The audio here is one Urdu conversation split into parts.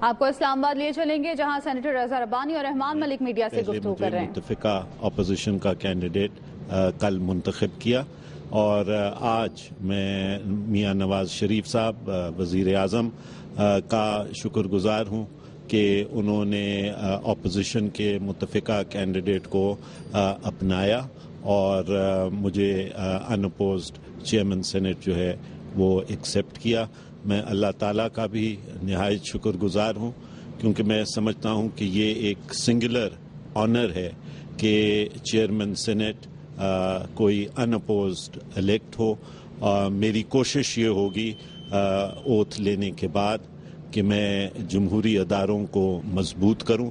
آپ کو اسلام آباد لیے چلیں گے جہاں سینیٹر رضا ربانی اور رحمان ملک میڈیا سے گفتگو کر رہے ہیں. متفقہ اپوزیشن کا کینڈیڈیٹ کل منتخب کیا اور آج میں میاں نواز شریف صاحب وزیر اعظم کا شکر گزار ہوں کہ انہوں نے اپوزیشن کے متفقہ کینڈیڈیٹ کو اپنایا اور مجھے ان اپوزڈ چیئرمین سینٹ جو ہے وہ ایکسیپٹ کیا. میں اللہ تعالیٰ کا بھی نہایت شکر گزار ہوں کیونکہ میں سمجھتا ہوں کہ یہ ایک سنگولر آنر ہے کہ چیئرمین سینٹ کوئی ان اپوزڈ الیکٹ ہو. میری کوشش یہ ہوگی اوتھ لینے کے بعد کہ میں جمہوری اداروں کو مضبوط کروں،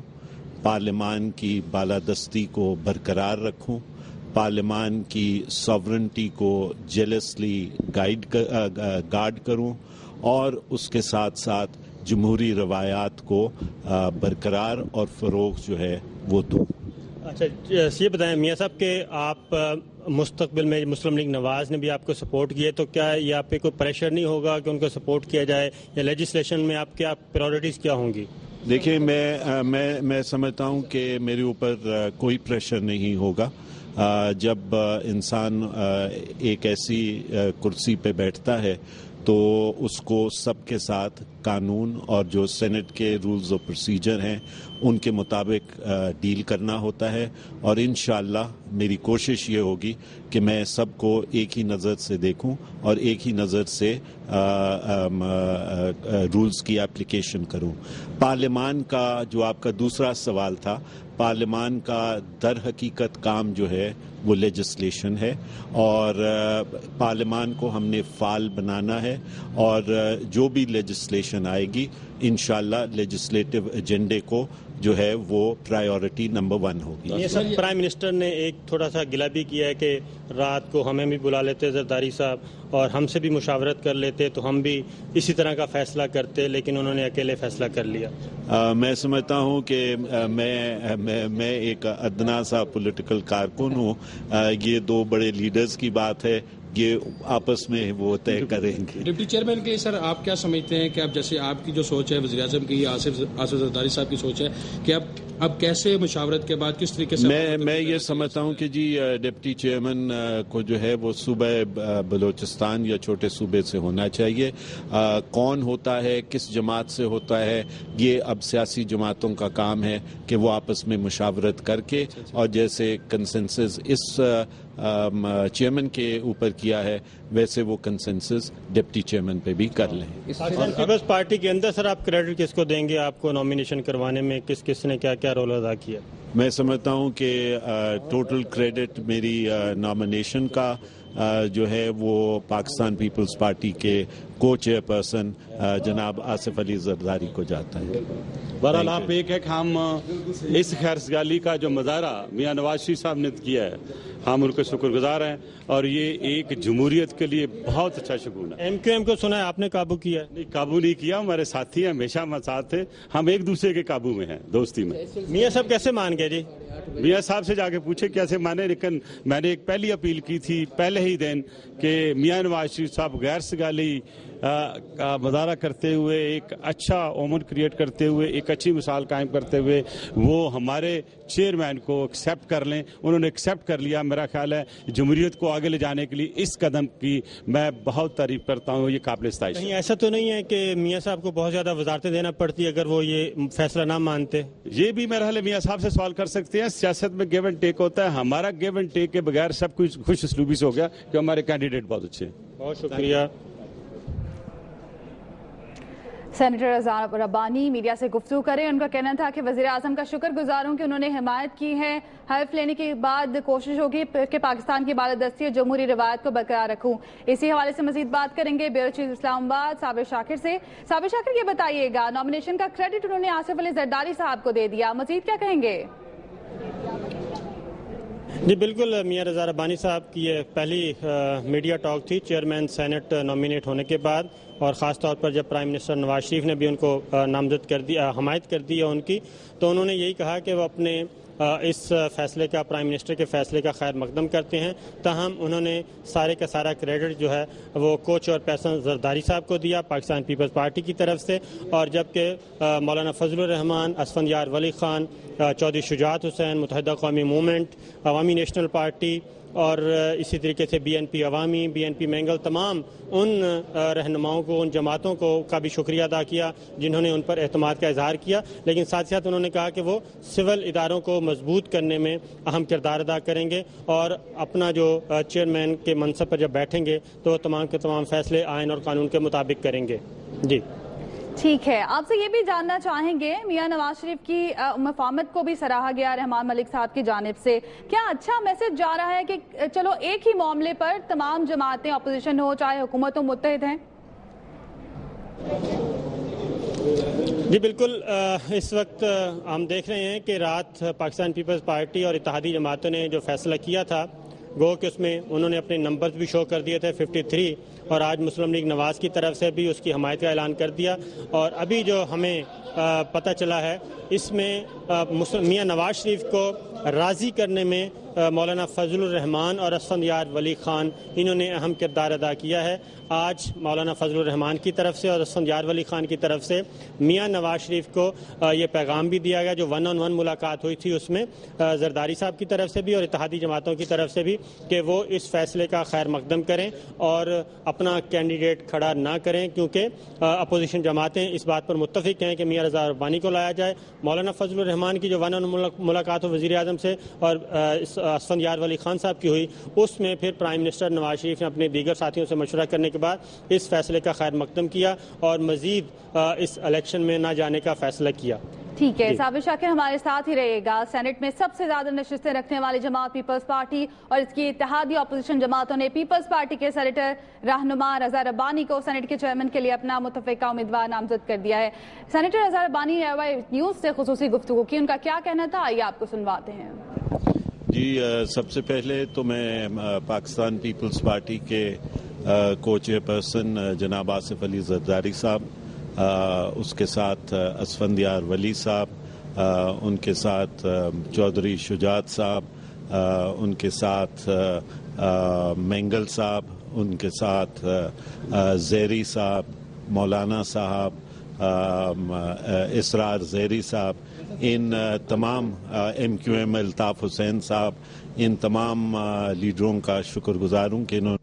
پارلیمان کی بالادستی کو برقرار رکھوں، پارلیمان کی ساورنٹی کو جیلسلی گارڈ کروں اور اس کے ساتھ ساتھ جمہوری روایات کو برقرار اور فروغ جو ہے وہ دوں. اچھا یہ بتائیں میاں صاحب کہ آپ مستقبل میں مسلم لیگ نواز نے بھی آپ کو سپورٹ کیا تو کیا یہ آپ پہ کوئی پریشر نہیں ہوگا کہ ان کو سپورٹ کیا جائے یا لیجسلیشن میں آپ کیا پرائورٹیز کیا ہوں گی؟ دیکھیے میں سمجھتا ہوں کہ میرے اوپر کوئی پریشر نہیں ہوگا. جب انسان ایک ایسی کرسی پہ بیٹھتا ہے تو اس کو سب کے ساتھ قانون اور جو سینٹ کے رولز و پروسیجر ہیں ان کے مطابق ڈیل کرنا ہوتا ہے اور انشاءاللہ میری کوشش یہ ہوگی کہ میں سب کو ایک ہی نظر سے دیکھوں اور ایک ہی نظر سے رولز کی اپلیکیشن کروں. پارلیمان کا جو آپ کا دوسرا سوال تھا، پارلیمان کا در حقیقت کام جو ہے وہ لیجسلیشن ہے اور پارلیمان کو ہم نے فعال بنانا ہے اور جو بھی لیجسلیشن آئے گی انشاءاللہ لیجسلیٹو ایجنڈے کو جو ہے وہ پرائیورٹی نمبر 1 ہوگی. یہ سب پرائم منسٹر نے ایک تھوڑا سا گلہ بھی کیا ہے کہ رات کو ہمیں بھی بلا لیتے زرداری صاحب اور ہم سے بھی مشاورت کر لیتے تو ہم بھی اسی طرح کا فیصلہ کرتے، لیکن انہوں نے اکیلے فیصلہ کر لیا. میں سمجھتا ہوں کہ میں ایک ادنا سا پولیٹیکل کارکن ہوں. یہ دو بڑے لیڈرز کی بات ہے، یہ آپس میں وہ طے کریں گے. ڈپٹی چیئرمین کے سر آپ کیا سمجھتے ہیں کہ اب جیسے آپ کی جو سوچ ہے وزیر اعظم کی آصف زرداری صاحب کی سوچ ہے کہ اب کیسے مشاورت کے بعد کس طریقے سے میں یہ سمجھتا ہوں کہ جی ڈپٹی چیئرمین کو جو ہے وہ صوبہ بلوچستان یا چھوٹے صوبے سے ہونا چاہیے. کون ہوتا ہے، کس جماعت سے ہوتا ہے، یہ اب سیاسی جماعتوں کا کام ہے کہ وہ آپس میں مشاورت کر کے اور جیسے کنسنسس اس چیئرمین کے اوپر کیا ہے ویسے وہ کنسنسس ڈپٹی چیئرمین پہ بھی کر لیں. پیپلز پارٹی کے اندر سر آپ کریڈٹ کس کو دیں گے؟ آپ کو نامینیشن کروانے میں کس نے کیا رول ادا کیا؟ میں سمجھتا ہوں کہ ٹوٹل کریڈٹ میری نامینیشن کا جو ہے وہ پاکستان پیپلز پارٹی کے کو چیئر پرسن جناب آصف علی زرداری کو جاتا ہے. بہرحال آپ ایک ہے کہ ہم اس خیرسگالی کا جو مظاہرہ میاں نواز شریف صاحب نے کیا ہے ہم ان کے شکر گزار ہیں اور یہ ایک جمہوریت کے لیے بہت اچھا شگون ہے. ایم کیو ایم کو سنا ہے آپ نے قابو کیا ہے؟ نہیں، قابو نہیں کیا. ہمارے ساتھی ہیں، ہمیشہ ہمارے ساتھ تھے، ہم ایک دوسرے کے قابو میں ہیں، دوستی میں. میاں صاحب کیسے مان گئے؟ جی میاں صاحب سے جا کے پوچھے کیسے مانے، لیکن میں نے ایک پہلی اپیل کی تھی پہلے ہی دن کہ میاں نواز شریف صاحب غیر سگالی کا مظاہرہ کرتے ہوئے، ایک اچھا اومن کریٹ کرتے ہوئے، ایک اچھی مثال قائم کرتے ہوئے وہ ہمارے چیئرمین کو ایکسیپٹ کر لیں. انہوں نے ایکسیپٹ کر لیا. میرا خیال ہے جمہوریت کو آگے لے جانے کے لیے اس قدم کی میں بہت تعریف کرتا ہوں، یہ قابل ستائش. کہیں ایسا تو نہیں ہے کہ میاں صاحب کو بہت زیادہ وزارتیں دینا پڑتی اگر وہ یہ فیصلہ نہ مانتے؟ یہ بھی میرا خیال ہے میاں صاحب سے سوال کر سکتے ہیں. سیاست میں گیو اینڈ ٹیک ہوتا ہے. ہمارا گیو اینڈ ٹیک کے بغیر سب کچھ خوش اسلوبی سے ہو گیا کہ ہمارے کینڈیڈیٹ بہت اچھے ہیں. بہت شکریہ. سینیٹر رضا ربانی میڈیا سے گفتگو کریں. ان کا کہنا تھا کہ وزیر اعظم کا شکر گزار ہوں کہ انہوں نے حمایت کی ہے. حلف لینے کے بعد کوشش ہوگی کہ پاکستان کی بالادستی اور جمہوری روایت کو برقرار رکھوں. اسی حوالے سے مزید بات کریں گے بیورو چیف اسلام آباد صابر شاکر سے. صابر شاکر یہ بتائیے گا نامینیشن کا کریڈٹ انہوں نے آصف علی زرداری صاحب کو دے دیا، مزید کیا کہیں گے؟ جی بالکل، میاں رضا ربانی صاحب کی یہ پہلی میڈیا ٹاک تھی چیئرمین سینٹ نامینیٹ ہونے کے بعد، اور خاص طور پر جب پرائم منسٹر نواز شریف نے بھی ان کو نامزد کر دیا، حمایت کر دی ہے ان کی، تو انہوں نے یہی کہا کہ وہ اپنے اس فیصلے کا، پرائم منسٹر کے فیصلے کا خیر مقدم کرتے ہیں. تاہم انہوں نے سارے کا سارا کریڈٹ جو ہے وہ کوچ اور پیسن زرداری صاحب کو دیا پاکستان پیپلز پارٹی کی طرف سے، اور جبکہ مولانا فضل الرحمان، اسفندیار ولی خان، چودھری شجاعت حسین، متحدہ قومی موومنٹ، عوامی نیشنل پارٹی اور اسی طریقے سے بی این پی عوامی، بی این پی مینگل، تمام ان رہنماؤں کو، ان جماعتوں کو کا بھی شکریہ ادا کیا جنہوں نے ان پر اعتماد کا اظہار کیا. لیکن ساتھ ساتھ انہوں نے کہا کہ وہ سول اداروں کو مضبوط کرنے میں اہم کردار ادا کریں گے، اور اپنا جو چیئرمین کے منصب پر جب بیٹھیں گے تو وہ تمام کے تمام فیصلے آئین اور قانون کے مطابق کریں گے. جی ٹھیک ہے. آپ سے یہ بھی جاننا چاہیں گے، میاں نواز شریف کی مفاہمت کو بھی سراہا گیا رحمان ملک صاحب کی جانب سے. کیا اچھا میسج جا رہا ہے کہ چلو ایک ہی معاملے پر تمام جماعتیں، اپوزیشن ہو چاہے حکومت ہو، متحد ہیں؟ جی بالکل. اس وقت ہم دیکھ رہے ہیں کہ رات پاکستان پیپلز پارٹی اور اتحادی جماعتوں نے جو فیصلہ کیا تھا، گو کہ اس میں انہوں نے اپنے نمبرز بھی شو کر دیے تھے 53، اور آج مسلم لیگ نواز کی طرف سے بھی اس کی حمایت کا اعلان کر دیا. اور ابھی جو ہمیں پتہ چلا ہے اس میں میاں نواز شریف کو راضی کرنے میں مولانا فضل الرحمان اور اسفندیار ولی خان انہوں نے اہم کردار ادا کیا ہے. آج مولانا فضل الرحمان کی طرف سے اور اسفندیار ولی خان کی طرف سے میاں نواز شریف کو یہ پیغام بھی دیا گیا، جو 1-on-1 ملاقات ہوئی تھی اس میں زرداری صاحب کی طرف سے بھی اور اتحادی جماعتوں کی طرف سے بھی، کہ وہ اس فیصلے کا خیر مقدم کریں اور اپنا کینڈیڈیٹ کھڑا نہ کریں، کیونکہ اپوزیشن جماعتیں اس بات پر متفق ہیں کہ میاں رضا ربانی کو لایا جائے. مولانا فضل الرحمان کی جو 1-on-1 ملاقات وزیر اعظم سے اور اسفندیار ولی خان صاحب کی ہوئی، اس میں پھر پرائم منسٹر نواز شریف نے اپنے دیگر ساتھیوں سے مشورہ کرنے کے بعد اس فیصلے کا خیر مقدم کیا اور مزید اس الیکشن میں نہ جانے کا فیصلہ کیا. ٹھیک ہے. صابر شاکر ہمارے ساتھ ہی رہے گا. سینٹ میں سب سے زیادہ نشستیں رکھنے والی جماعت پیپلز پارٹی اور اس کی اتحادی اپوزیشن جماعتوں نے پیپلز پارٹی کے سینیٹر رہنما رضا ربانی کو سینٹ کے چیئرمین کے لیے اپنا متفقہ امیدوار نامزد کر دیا ہے. سینیٹر رضا ربانی نے AY نیوز سے خصوصی گفتگو کی، ان کا کیا کہنا تھا آئیے آپ کو سنواتے ہیں. جی سب سے پہلے تو میں پاکستان پیپلز پارٹی کے کو چیئر پرسن جناب آصف علی زرداری صاحب، اس کے ساتھ اسفندیار ولی صاحب، ان کے ساتھ چودھری شجاعت صاحب، ان کے ساتھ مینگل صاحب، ان کے ساتھ زیری صاحب، مولانا صاحب، اسرار زیری صاحب، ان تمام MQM الطاف حسین صاحب، ان تمام لیڈروں کا شکر گزار ہوں کہ انہوں نے